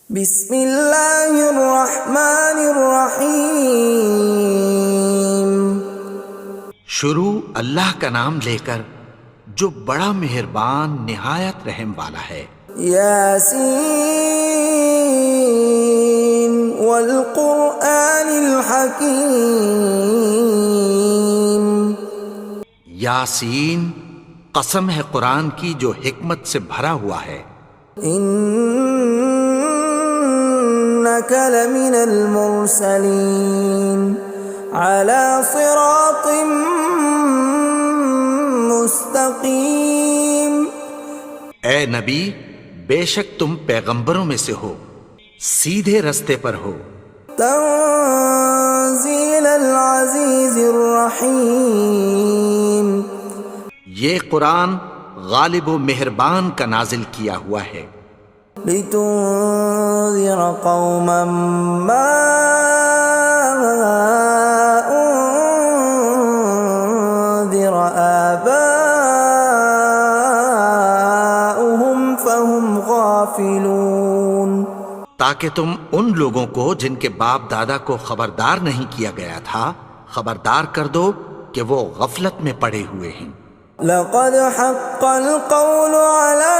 بسم اللہ الرحمن الرحیم۔ شروع اللہ کا نام لے کر جو بڑا مہربان نہایت رحم والا ہے۔ یاسین والقرآن الحکیم۔ یاسین، قسم ہے قرآن کی جو حکمت سے بھرا ہوا ہے۔ انک لمن المرسلین علی صراط مستقیم۔ اے نبی، بے شک تم پیغمبروں میں سے ہو، سیدھے رستے پر ہو۔ تنزیل العزیز الرحیم۔ یہ قرآن غالب و مہربان کا نازل کیا ہوا ہے۔ لتنذر قوما ما انذر آباؤهم فهم غافلون۔ تاکہ تم ان لوگوں کو جن کے باپ دادا کو خبردار نہیں کیا گیا تھا خبردار کر دو کہ وہ غفلت میں پڑے ہوئے ہیں۔ لقد حق القول على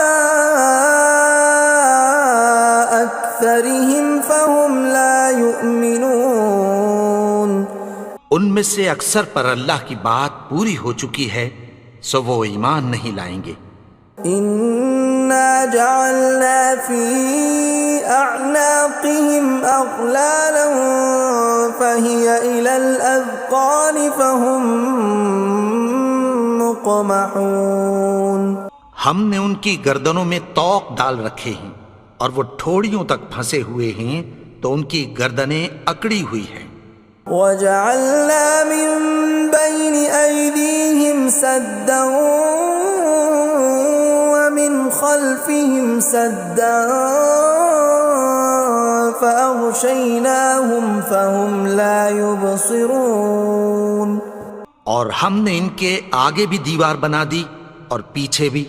أكثرهم فهم لا يؤمنون۔ ان میں سے اکثر پر اللہ کی بات پوری ہو چکی ہے سو وہ ایمان نہیں لائیں گے۔ إنا جعلنا في أعناقهم أغلالا فهي إلى الأذقان فهم مقمحون۔ ہم نے ان کی گردنوں میں طوق ڈال رکھے ہیں اور وہ ٹھوڑیوں تک پھنسے ہوئے ہیں تو ان کی گردنیں اکڑی ہوئی ہیں۔ وَجَعَلْنَا مِن بَيْنِ أَيْدِيهِمْ سَدًّا وَمِنْ خَلْفِهِمْ سَدًّا فَأَغْشَيْنَاهُمْ فَهُمْ لَا يُبْصِرُونَ۔ اور ہم نے ان کے آگے بھی دیوار بنا دی اور پیچھے بھی،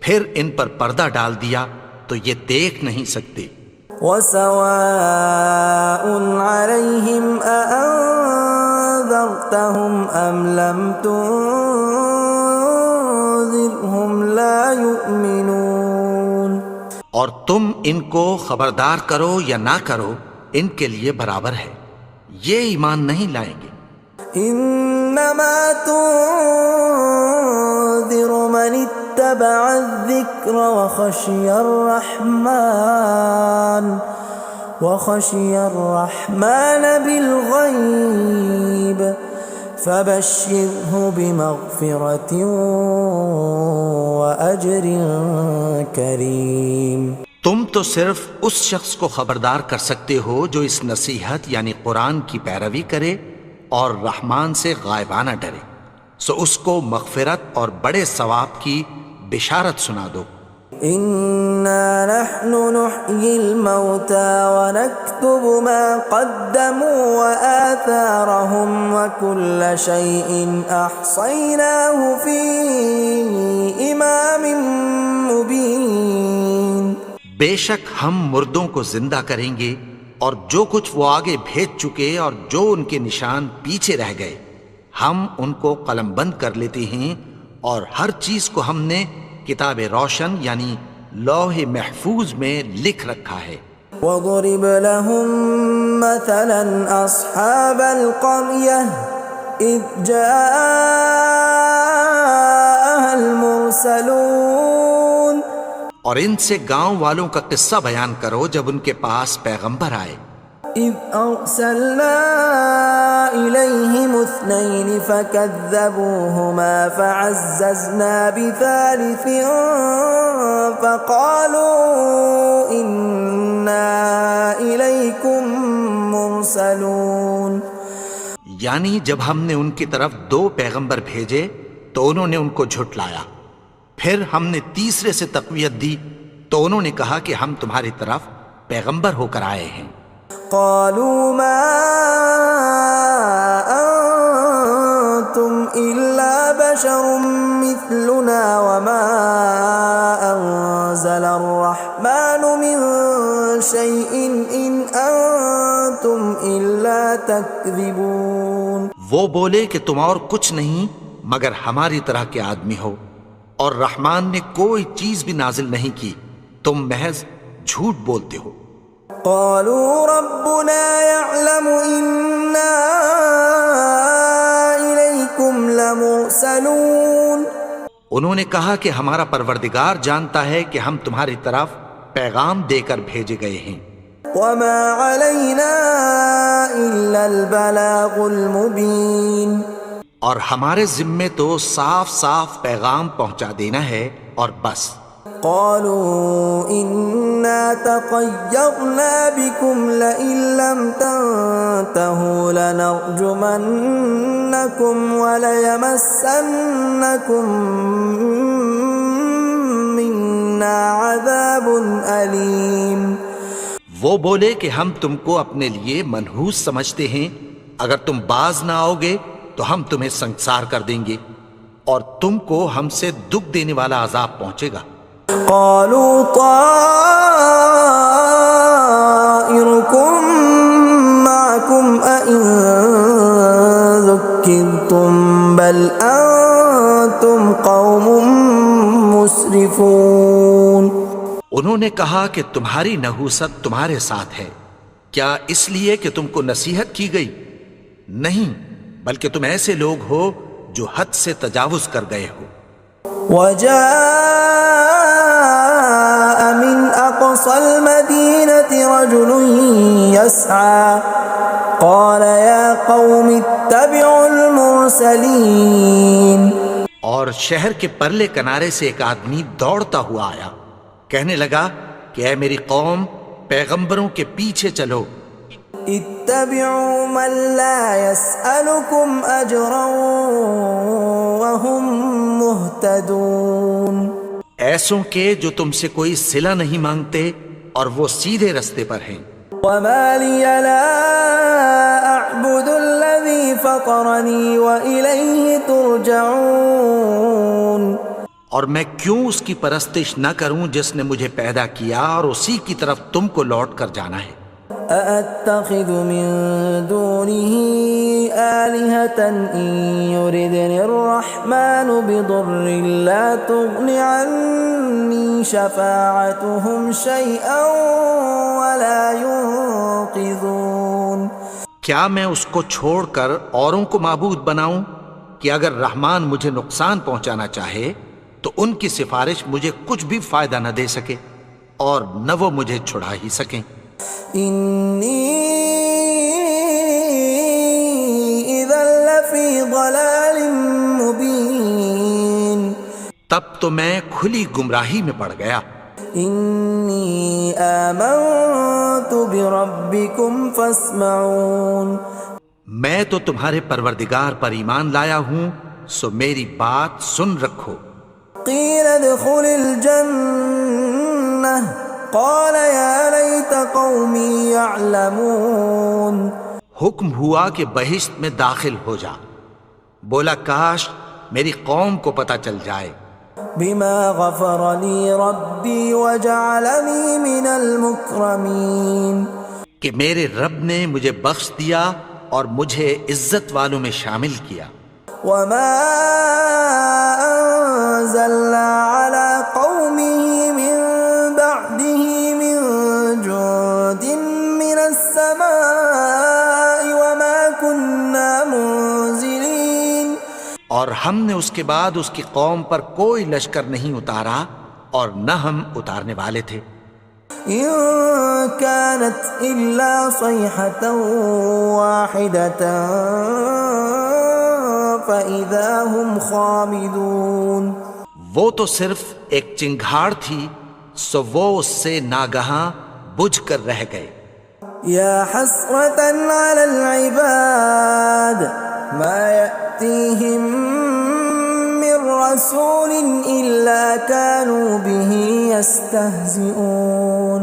پھر ان پر پردہ ڈال دیا تو یہ دیکھ نہیں سکتے۔ وَسَوَاءٌ عَلَيْهِمْ أَأَنذَرْتَهُمْ أَمْ لَمْ تُنذِرْهُمْ لَا يُؤْمِنُونَ۔ اور تم ان کو خبردار کرو یا نہ کرو ان کے لیے برابر ہے، یہ ایمان نہیں لائیں گے۔ انما تنذر من اتبع الذکر وخشی الرحمن بالغیب فبشرہ بمغفرۃ واجر کریم۔ تم تو صرف اس شخص کو خبردار کر سکتے ہو جو اس نصیحت یعنی قرآن کی پیروی کرے اور رحمان سے غائبانہ ڈرے، سو اس کو مغفرت اور بڑے ثواب کی بشارت سنا دو۔ اِنَّا نَحْنُ نُحْيِي الْمَوْتَى وَنَكْتُبُ مَا قَدَّمُوا وَآثَارَهُمْ وَكُلَّ شَيْءٍ أَحْصَيْنَاهُ فِي إِمَامٍ مُبِينٍ۔ بے شک ہم مردوں کو زندہ کریں گے اور جو کچھ وہ آگے بھیج چکے اور جو ان کے نشان پیچھے رہ گئے ہم ان کو قلم بند کر لیتے ہیں، اور ہر چیز کو ہم نے کتاب روشن یعنی لوح محفوظ میں لکھ رکھا ہے۔ وَضُرِبْ لَهُم مَّثَلًا أَصْحَابَ الْقَرْيَةِ إِذْ جَاءَهَا الْمُرْسَلُونَ۔ اور ان سے گاؤں والوں کا قصہ بیان کرو جب ان کے پاس پیغمبر آئے۔ إِذْ أَرْسَلْنَا إِلَيْهِمُ اثْنَيْنِ فَكَذَّبُوهُمَا فَعَزَّزْنَا بِثَالِثٍ فَقَالُوا إِنَّا إِلَيْكُمْ مُرْسَلُونَ۔ یعنی جب ہم نے ان کی طرف دو پیغمبر بھیجے تو انہوں نے ان کو جھٹلایا، پھر ہم نے تیسرے سے تقویت دی تو انہوں نے کہا کہ ہم تمہاری طرف پیغمبر ہو کر آئے ہیں۔ قالوا ما أنتم إلا بشر مثلنا وما أنزل الرحمن من شيء إن أنتم إلا تكذبون. وہ بولے کہ تم اور کچھ نہیں مگر ہماری طرح کے آدمی ہو، اور رحمان نے کوئی چیز بھی نازل نہیں کی، تم محض جھوٹ بولتے ہو. قالوا ربنا يعلم إنا إليكم لمرسلون. انہوں نے کہا کہ ہمارا پروردگار جانتا ہے کہ ہم تمہاری طرف پیغام دے کر بھیجے گئے ہیں. وما علينا إلا البلاغ المبين. اور ہمارے ذمے تو صاف صاف پیغام پہنچا دینا ہے اور بس. قالوا إنا تطيرنا بكم لئن لم تنتهوا لنرجمنكم وليمسنكم منا عذاب أليم. وہ بولے کہ ہم تم کو اپنے لیے منحوس سمجھتے ہیں، اگر تم باز نہ آؤ گے تو ہم تمہیں سنسار کر دیں گے اور تم کو ہم سے دکھ دینے والا عذاب پہنچے گا. قالوا طائركم معكم أئن ذكرتم بل أنتم قوم مسرفون. انہوں نے کہا کہ تمہاری نحوست تمہارے ساتھ ہے، کیا اس لیے کہ تم کو نصیحت کی گئی؟ نہیں، بلکہ تم ایسے لوگ ہو جو حد سے تجاوز کر گئے ہو. وجاء من أقصى المدينة رجل يسعى قال يا قوم اتبعوا المرسلين. اور شہر کے پرلے کنارے سے ایک آدمی دوڑتا ہوا آیا، کہنے لگا کہ اے میری قوم، پیغمبروں کے پیچھے چلو. اتبعوا من لا يسألكم أجرا وهم مهتدون. ایسوں کے جو تم سے کوئی صلہ نہیں مانگتے اور وہ سیدھے رستے پر ہیں. وما لي لا أعبد الذي فطرني وإليه ترجعون. اور میں کیوں اس کی پرستش نہ کروں جس نے مجھے پیدا کیا اور اسی کی طرف تم کو لوٹ کر جانا ہے. أأتخذ من دونه آلهة إن يردني الرحمن بضر لا تغن عني شفاعتهم شيئا ولا ينقذون. کیا میں اس کو چھوڑ کر اوروں کو معبود بناؤں کہ اگر رحمان مجھے نقصان پہنچانا چاہے تو ان کی سفارش مجھے کچھ بھی فائدہ نہ دے سکے اور نہ وہ مجھے چھڑا ہی سکیں. إني إذا لفي ضلال مبين. تب تو میں کھلی گمراہی میں پڑ گیا. إني آمنت بربكم فاسمعون. میں تو تمہارے پروردگار پر ایمان لایا ہوں، سو میری بات سن رکھو. قيل ادخل الجنة قال يا ليت قومي يعلمون. حکم ہوا کہ بہشت میں داخل ہو جا. بولا کاش میری قوم کو پتہ چل جائے. بما غفر لي ربي وجعلني من المكرمين. کہ میرے رب نے مجھے بخش دیا اور مجھے عزت والوں میں شامل کیا. وما أنزلنا على قومه من بعده من جند من السماء وما كنا منزلين. اور ہم نے اس کے بعد اس کی قوم پر کوئی لشکر نہیں اتارا اور نہ ہم اتارنے والے تھے. إن كانت إلا صيحة واحدة فإذا هم خامدون. وہ تو صرف ایک چنگھاڑ تھی، سو وہ اس سے ناگہاں بجھ کر رہ گئے. يا حسرة على العباد ما يأتيهم من رسول إلا كانوا به يستهزئون.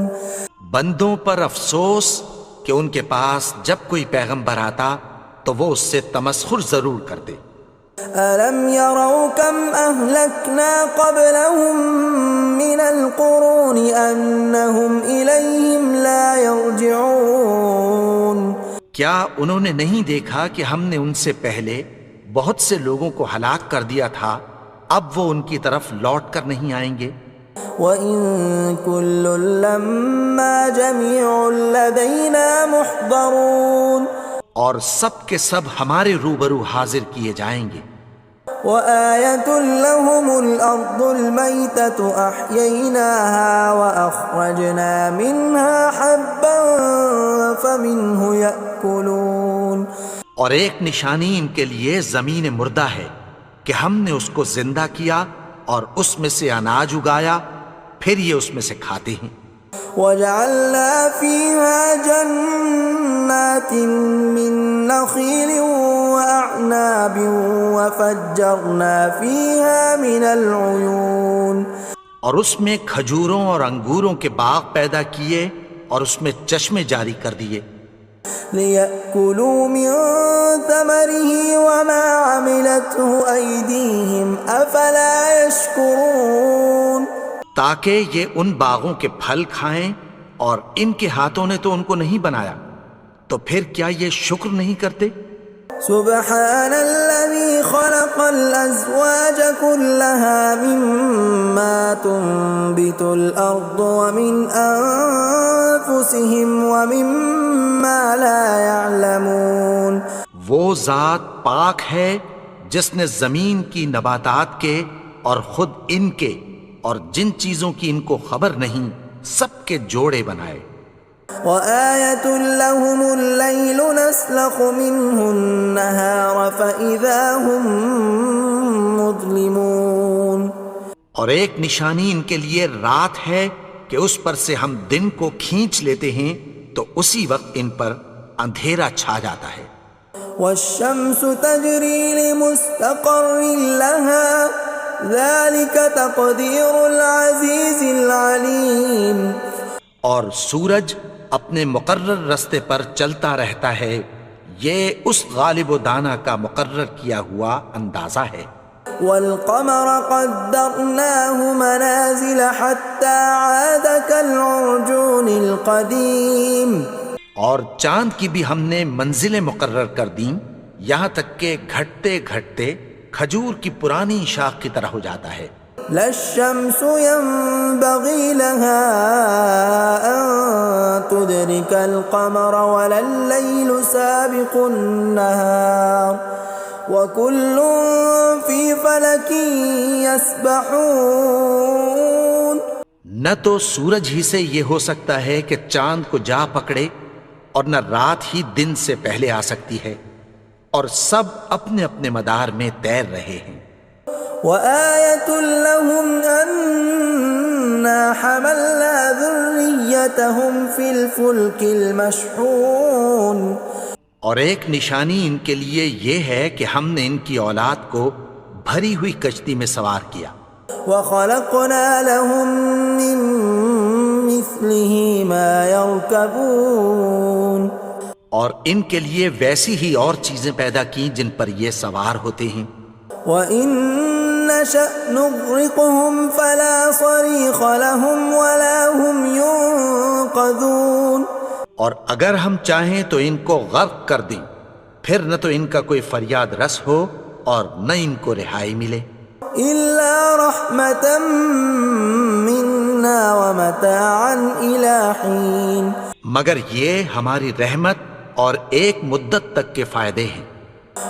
بندوں پر افسوس کہ ان کے پاس جب کوئی پیغمبر آتا تو وہ اس سے تمسخر ضرور کرتے. ألم يروا كم أهلكنا قبلهم من القرون أنهم إليهم لا يرجعون کیا انہوں نے نہیں دیکھا کہ ہم نے ان سے پہلے بہت سے لوگوں کو ہلاک کر دیا تھا، اب وہ ان کی طرف لوٹ کر نہیں آئیں گے؟ وَإِن كُلٌّ لَّمَّا جَمِيعٌ لَّدَيْنَا مُحْضَرُونَ اور سب کے سب ہمارے روبرو حاضر کیے جائیں گے۔ وَآيَةٌ لَّهُمُ الْأَرْضُ الْمَيْتَةُ أَحْيَيْنَاهَا وَأَخْرَجْنَا مِنْهَا حَبًّا فَمِنْهُ يَأْكُلُونَ اور ایک نشانی ان کے لیے زمین مردہ ہے کہ ہم نے اس کو زندہ کیا اور اس میں سے اناج اگایا، پھر یہ اس میں سے کھاتے ہیں۔ وَجَعَلْنَا فِيهَا جَنَّاتٍ مِّن نَّخِيلٍ وَأَعْنَابٍ وَفَجَّرْنَا فِيهَا مِنَ الْعُيُونِ اور اس میں کھجوروں اور انگوروں کے باغ پیدا کیے اور اس میں چشمے جاری کر دیے، لِيَأْكُلُوا مِن ثَمَرِهِ وَمَا عَمِلَتْهُ أَيْدِيهِمْ أَفَلَا يَشْكُرُونَ تاکہ یہ ان باغوں کے پھل کھائیں، اور ان کے ہاتھوں نے تو ان کو نہیں بنایا، تو پھر کیا یہ شکر نہیں کرتے؟ سبحان الذي خلق الأزواج كلها مما تنبت الأرض ومن أنفسهم ومما لا يعلمون وہ ذات پاک ہے جس نے زمین کی نباتات کے اور خود ان کے اور جن چیزوں کی ان کو خبر نہیں سب کے جوڑے بنائے۔ وَآيَةٌ لَّهُمُ اللَّيْلُ نَسْلَخُ مِنْهُ النَّهَارَ فَإِذَا هُم مُظْلِمُونَ اور ایک نشانی ان کے لیے رات ہے کہ اس پر سے ہم دن کو کھینچ لیتے ہیں تو اسی وقت ان پر اندھیرا چھا جاتا ہے۔ وَالشَّمْسُ تَجْرِي لِمُسْتَقَرٍّ لَّهَا ذَلِكَ تَقْدِيرُ الْعَزِيزِ الْعَلِيمِ اور سورج اپنے مقرر رستے پر چلتا رہتا ہے، یہ اس غالب و دانا کا مقرر کیا ہوا اندازہ ہے۔ وَالْقَمَرَ قَدَّرْنَاهُ مَنَازِلَ حَتَّى عَادَ كَالْعُرْجُونِ الْقَدِيمِ اور چاند کی بھی ہم نے منزلیں مقرر کر دیں، یہاں تک کہ گھٹتے گھٹتے کھجور کی پرانی شاخ کی طرح ہو جاتا ہے۔ لا الشمس ينبغي لها أن تدرك القمر ولا الليل سابق النهار وكل في فلك يسبحون نہ تو سورج ہی سے یہ ہو سکتا ہے کہ چاند کو جا پکڑے، اور نہ رات ہی دن سے پہلے آ سکتی ہے، اور سب اپنے اپنے مدار میں تیر رہے ہیں۔ وَآيَةٌ لَّهُمْ أَنَّا حَمَلْنَا ذُرِّيَّتَهُمْ فِي الْفُلْكِ الْمَشْحُونِ اور ایک نشانی ان کے لیے یہ ہے کہ ہم نے ان کی اولاد کو بھری ہوئی کشتی میں سوار کیا۔ وَخَلَقْنَا لَهُم مِّن مِّثْلِهِ مَا يَرْكَبُونَ اور ان کے لیے ویسی ہی اور چیزیں پیدا کی جن پر یہ سوار ہوتے ہیں۔ وَإِن نَّشَأْ نُغْرِقْهُمْ فَلَا صَرِيخَ لَهُمْ وَلَا هُمْ يُنقَذُونَ اور اگر ہم چاہیں تو ان کو غرق کر دیں، پھر نہ تو ان کا کوئی فریاد رس ہو اور نہ ان کو رہائی ملے۔ إِلَّا رَحْمَةً مِّنَّا وَمَتَاعًا إِلَىٰ حِينٍ مگر یہ ہماری رحمت اور ایک مدت تک کے فائدے ہیں۔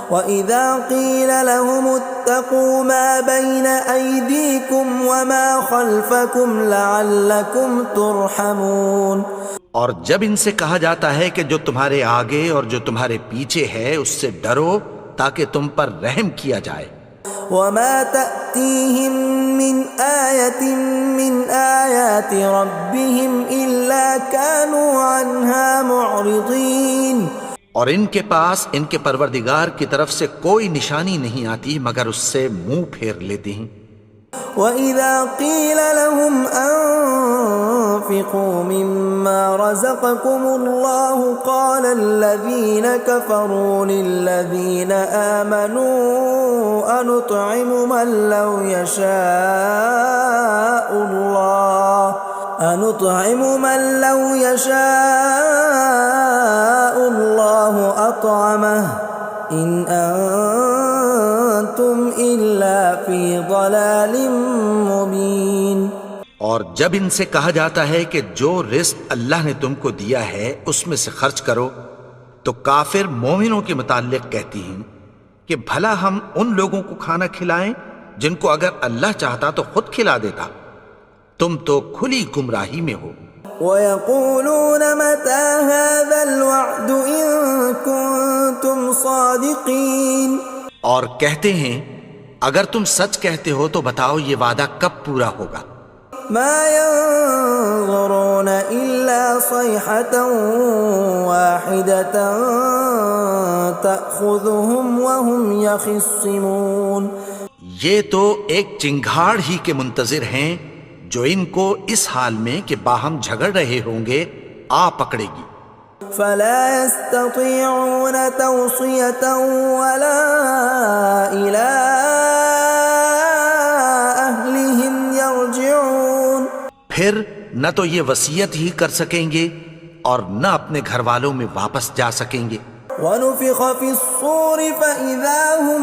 وَإِذَا قِيلَ لَهُمُ اتَّقُوا مَا بَيْنَ أَيْدِيكُمْ وَمَا خَلْفَكُمْ لَعَلَّكُمْ تُرْحَمُونَ اور جب ان سے کہا جاتا ہے کہ جو تمہارے آگے اور جو تمہارے پیچھے ہے اس سے ڈرو تاکہ تم پر رحم کیا جائے۔ وَمَا تَأْتِيهِم مِّنْ آيَةٍ مِّنْ آيَاتِ رَبِّهِمْ إِلَّا كَانُوا عَنْهَا مُعْرِضِينَ اور ان کے پاس ان کے پروردگار کی طرف سے کوئی نشانی نہیں آتی مگر اس سے منہ پھیر لیتے ہیں۔ وَإِذَا قِيلَ لَهُمْ وأنفقوا مما رزقكم الله قال الذين كفروا للذين آمنوا أنطعم من لو يشاء الله أطعمه إن أنتم إلا في ضلال مبين۔ اور جب ان سے کہا جاتا ہے کہ جو رزق اللہ نے تم کو دیا ہے اس میں سے خرچ کرو، تو کافر مومنوں کے متعلق کہتی ہیں کہ بھلا ہم ان لوگوں کو کھانا کھلائیں جن کو اگر اللہ چاہتا تو خود کھلا دیتا، تم تو کھلی گمراہی میں ہو۔ وَيَقُولُونَ مَتَى هَذَا الْوَعْدُ إِن كُنتُمْ صَادِقِينَ، اور کہتے ہیں اگر تم سچ کہتے ہو تو بتاؤ یہ وعدہ کب پورا ہوگا۔ مَا يَنظُرُونَ إِلَّا صَيْحَةً وَاحِدَةً تَأْخُذُهُمْ وَهُمْ يَخِصِّمُونَ، یہ تو ایک چنگھاڑ ہی کے منتظر ہیں جو ان کو اس حال میں کہ باہم جھگڑ رہے ہوں گے آ پکڑے گی۔ فَلَا يَسْتَطِيعُونَ تَوْصِيَةً وَلَا إِلَىٰ أَهْلِهِمْ يَرْجِعُونَ، پھر نہ تو یہ وصیت ہی کر سکیں گے اور نہ اپنے گھر والوں میں واپس جا سکیں گے۔ وَنُفِخَ فِي الصُّورِ فَإِذَا هُم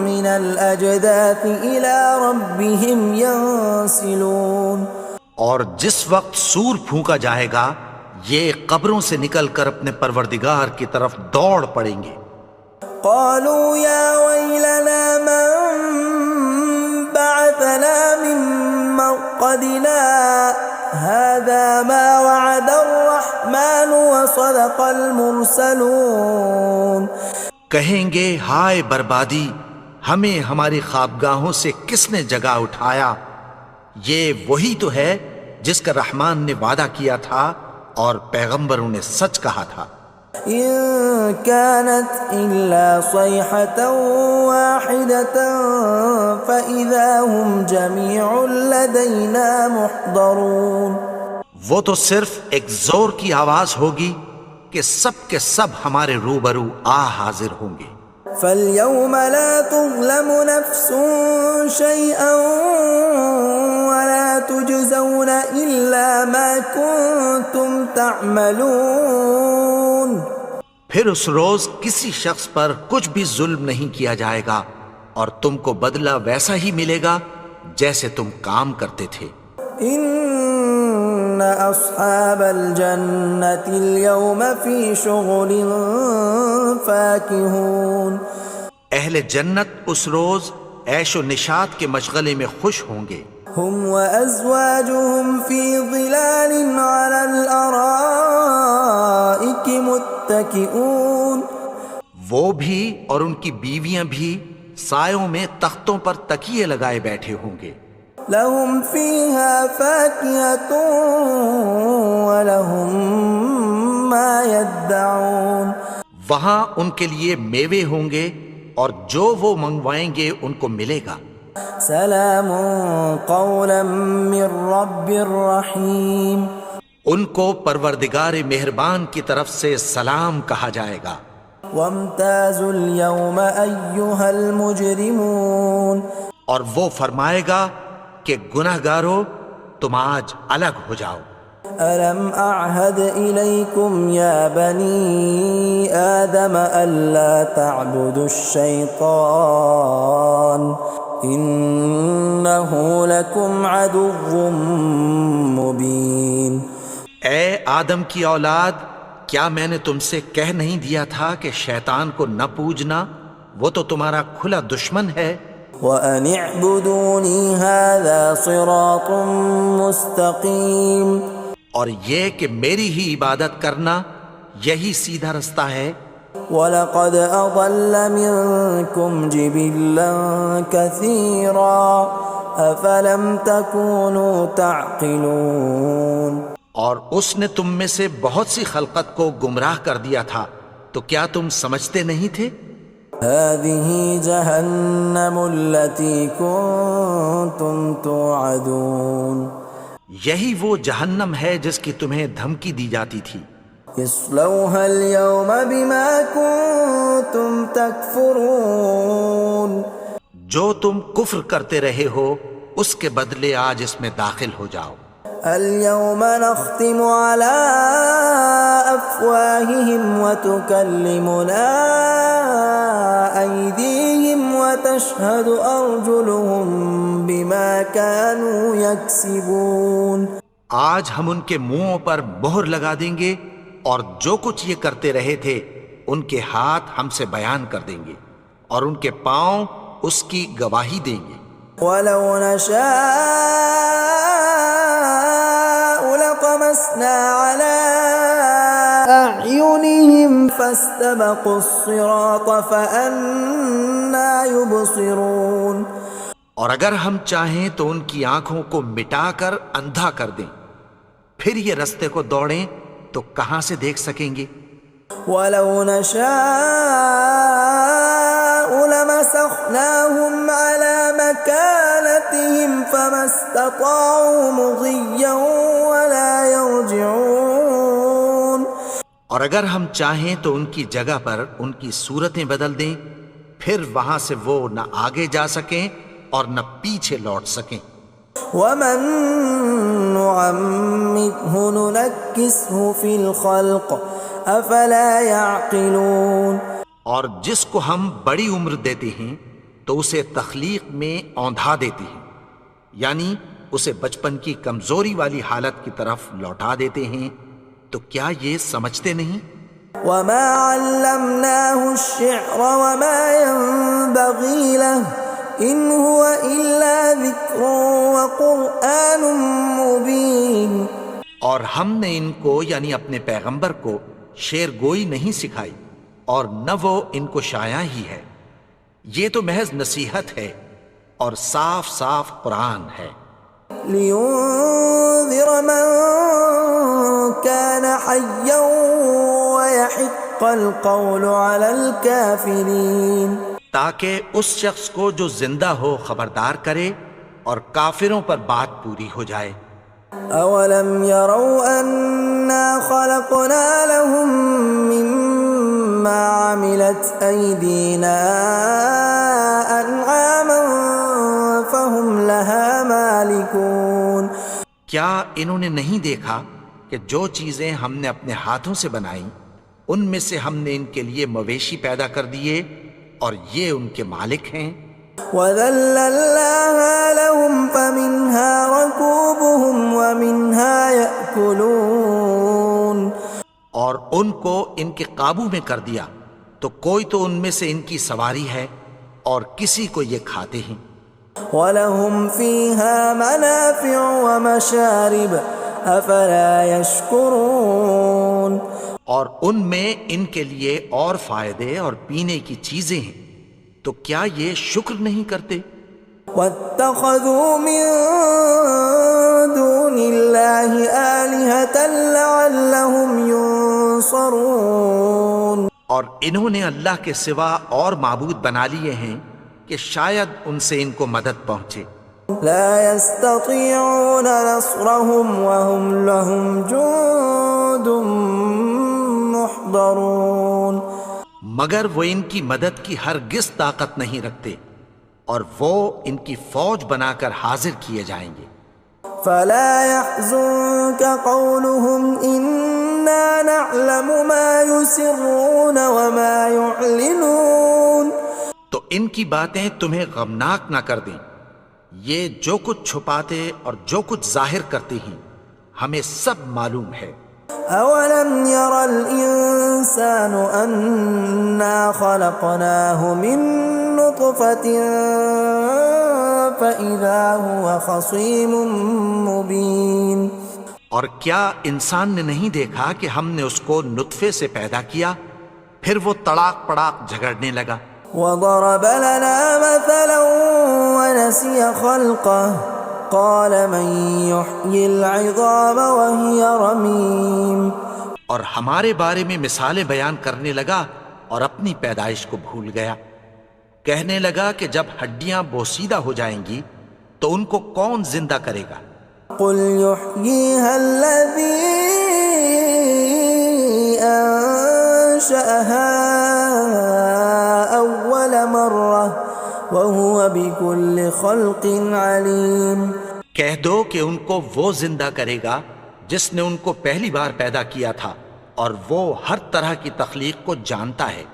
مِّنَ الْأَجْدَاثِ إِلَىٰ رَبِّهِمْ يَنسِلُونَ، اور جس وقت سور پھونکا جائے گا یہ قبروں سے نکل کر اپنے پروردگار کی طرف دوڑ پڑیں گے۔ قالوا يا ويلنا من بعثنا من مرقدنا هذا ما وعد الرحمن وصدق المرسلون، کہیں گے ہائے بربادی، ہمیں ہماری خوابگاہوں سے کس نے جگا اٹھایا، یہ وہی تو ہے جس کا رحمان نے وعدہ کیا تھا اور پیغمبروں نے سچ کہا تھا۔ إن كانت إلا صيحة واحدة فإذا هم جميع لدينا محضرون، وہ تو صرف ایک زور کی آواز ہوگی کہ سب کے سب ہمارے روبرو آ حاضر ہوں گے۔ فاليوم لا تظلم نفس شيئا ولا تجزون إلا ما كنتم تعملون، پھر اس روز کسی شخص پر کچھ بھی ظلم نہیں کیا جائے گا اور تم کو بدلہ ویسا ہی ملے گا جیسے تم کام کرتے تھے۔ ان اصحاب الجنة اليوم في شغل فاكهون، اہل جنت اس روز عیش و نشاط کے مشغلے میں خوش ہوں گے۔ هم وازواجهم في ظلال على الارائك متكئون، وہ بھی اور ان کی بیویاں بھی سایوں میں تختوں پر تکیے لگائے بیٹھے ہوں گے۔ لهم فيها فاكهة ولهم ما يدعون، وہاں ان کے لیے میوے ہوں گے اور جو وہ منگوائیں گے ان کو ملے گا۔ سلام قولا من رب رحیم، ان کو پروردگار مہربان کی طرف سے سلام کہا جائے گا۔ وامتازوا اليوم ایھا المجرمون، اور وہ فرمائے گا کہ گنہگارو تم آج الگ ہو جاؤ۔ ألم أعهد إليكم يا بني آدم ألا تعبدوا الشيطان إنه لكم عدو مبين۔ اے آدم کی اولاد، کیا میں نے تم سے کہہ نہیں دیا تھا کہ شیطان کو نہ پوجنا، وہ تو تمہارا کھلا دشمن ہے۔ وَأَنِ اعْبُدُونِي هَذَا صِرَاطٌ مُسْتَقِيمٌ، اور یہ کہ میری ہی عبادت کرنا یہی سیدھا رستہ ہے۔ وَلَقَدْ أَضَلَّ مِنْكُمْ جِبِلًّا كَثِيرًا أَفَلَمْ تَكُونُوا تَعْقِلُونَ، اور اس نے تم میں سے بہت سی خلقت کو گمراہ کر دیا تھا، تو کیا تم سمجھتے نہیں تھے؟ هَذِهِ جَهَنَّمُ الَّتِي كُنْتُمْ تُوعَدُونَ، یہی وہ جہنم ہے جس کی تمہیں دھمکی دی جاتی تھی. اصلوها اليوم بما كنتم تكفرون. جو تم کفر کرتے رہے ہو اس کے بدلے آج اس میں داخل ہو جاؤ. اليوم نختم على أفواههم وتكلمنا أيديهم وتشهد أرجلهم بما كانوا يكسبون. آج ہم ان کے منہوں پر مہر لگا دیں گے اور جو کچھ یہ کرتے رہے تھے ان کے ہاتھ ہم سے بیان کر دیں گے اور ان کے پاؤں اس کی گواہی دیں گے. ولو نشاء لطمسنا على أعينهم فاستبقوا الصراط فأنى يبصرون. اور اگر ہم چاہیں تو ان کی آنکھوں کو مٹا کر اندھا کر دیں، پھر یہ رستے کو دوڑیں تو کہاں سے دیکھ سکیں گے. ولو نشاء لمسخناهم على مكانتهم فما استطاعوا مضيا ولا يرجعون. اور اگر ہم چاہیں تو ان کی جگہ پر ان کی صورتیں بدل دیں، پھر وہاں سے وہ نہ آگے جا سکیں اور نہ پیچھے لوٹ سکیں. ومن نعمره ننكسه في الخلق افلا يعقلون. اور جس کو ہم بڑی عمر دیتے ہیں تو اسے تخلیق میں اوندھا دیتے ہیں، یعنی اسے بچپن کی کمزوری والی حالت کی طرف لوٹا دیتے ہیں. تو کیا یہ سمجھتے نہیں؟ وما علمناه الشعر وما ينبغي له ان هو الا ذکر وقرآن مبین. اور ہم نے ان کو یعنی اپنے پیغمبر کو شعر گوئی نہیں سکھائی اور نہ وہ ان کو شایع ہی ہے، یہ تو محض نصیحت ہے اور صاف صاف قرآن ہے. لینذر من كان حیا ويحق القول على الكافرین. تاکہ اس شخص کو جو زندہ ہو خبردار کرے اور کافروں پر بات پوری ہو جائے. اولم يروا انا خلقنا لهم مما عملت ايدينا انعاما فهم لها مالكون. کیا انہوں نے نہیں دیکھا کہ جو چیزیں ہم نے اپنے ہاتھوں سے بنائیں ان میں سے ہم نے ان کے لیے مویشی پیدا کر دیے اور یہ ان کے مالک ہیں. وَذَلَّلْنَاهَا لَهُمْ فَمِنْهَا رَكُوبُهُمْ وَمِنْهَا يَأْكُلُونَ. اور ان کو ان کے قابو میں کر دیا تو کوئی تو ان میں سے ان کی سواری ہے اور کسی کو یہ کھاتے ہیں. وَلَهُمْ فِيهَا مَنَافِعُ وَمَشَارِبُ أَفَلَا يَشْكُرُونَ. اور ان میں ان کے لیے اور فائدے اور پینے کی چیزیں ہیں، تو کیا یہ شکر نہیں کرتے؟ وَاتَّخَذُوا مِن دُونِ اللَّهِ آلِهَةً لَعَلَّهُمْ يُنصَرُونَ. اور انہوں نے اللہ کے سوا اور معبود بنا لیے ہیں کہ شاید ان سے ان کو مدد پہنچے. لا يستطيعون نصرهم وهم لهم جند محضرون. مگر وہ ان کی مدد کی ہرگز طاقت نہیں رکھتے اور وہ ان کی فوج بنا کر حاضر کیے جائیں گے. فلا يحزنك قولهم إنا نعلم ما يسرون وما يعلنون. تو ان کی باتیں تمہیں غمناک نہ کر دیں، یہ جو کچھ چھپاتے اور جو کچھ ظاہر کرتے ہیں ہمیں سب معلوم ہے. اولم ير الانسان انا خلقناه من نطفة فاذا هو خصيم مبين. اور کیا انسان نے نہیں دیکھا کہ ہم نے اس کو نطفے سے پیدا کیا پھر وہ تڑاک پڑاک جھگڑنے لگا. وضرب لنا مثلا ونسي خلقه قال من يحيي العظام وهي رميم. اور ہمارے بارے میں مثالیں بیان کرنے لگا اور اپنی پیدائش کو بھول گیا. کہنے لگا کہ جب ہڈیاں بوسیدہ ہو جائیں گی تو ان کو کون زندہ کرے گا قل يحييها الذي أنشأها أول مرة وهو بكل خلق عليم۔ کہہ دو کہ ان کو وہ زندہ کرے گا جس نے ان کو پہلی بار پیدا کیا تھا، اور وہ ہر طرح کی تخلیق کو جانتا ہے۔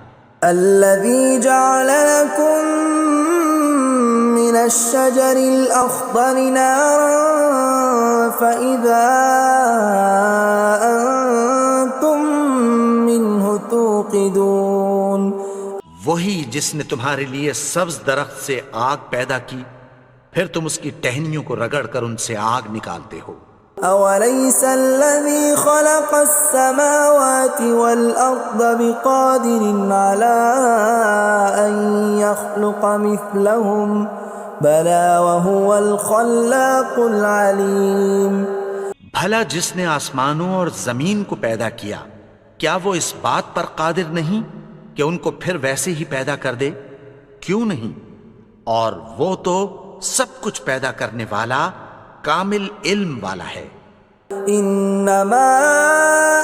الذي جعل لكم من الشجر الأخضر نارا فإذا أنتم منه توقدون، وہی جس نے تمہارے لیے سبز درخت سے آگ پیدا کی، پھر تم اس کی ٹہنیوں کو رگڑ کر ان سے آگ نکالتے ہو۔ أوليس الذي خلق السماوات والأرض بقادر على أن يخلق مثلهم بلى وهو الخلاق العليم۔ بھلا جس نے آسمانوں اور زمین کو پیدا کیا، کیا وہ اس بات پر قادر نہیں کہ ان کو پھر ویسے ہی پیدا کر دے؟ کیوں نہیں؟ اور وہ تو سب کچھ پیدا کرنے والا، کامل علم والا ہے۔ انما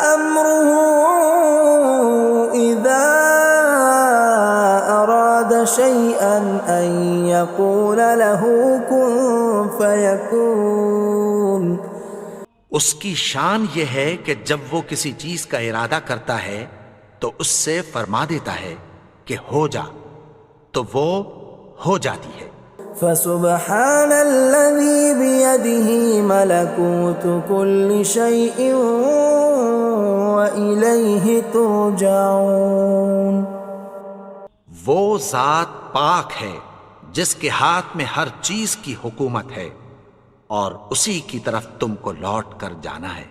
امره اذا اراد شيئا ان يقول له كن فيكون۔ اس کی شان یہ ہے کہ جب وہ کسی چیز کا ارادہ کرتا ہے تو اس سے فرما دیتا ہے کہ ہو جا، تو وہ ہو جاتی ہے۔ فسبحان الذي بيده ملكوت كل شيء وإليه ترجعون۔ وہ ذات پاک ہے جس کے ہاتھ میں ہر چیز کی حکومت ہے، اور اسی کی طرف تم کو لوٹ کر جانا ہے۔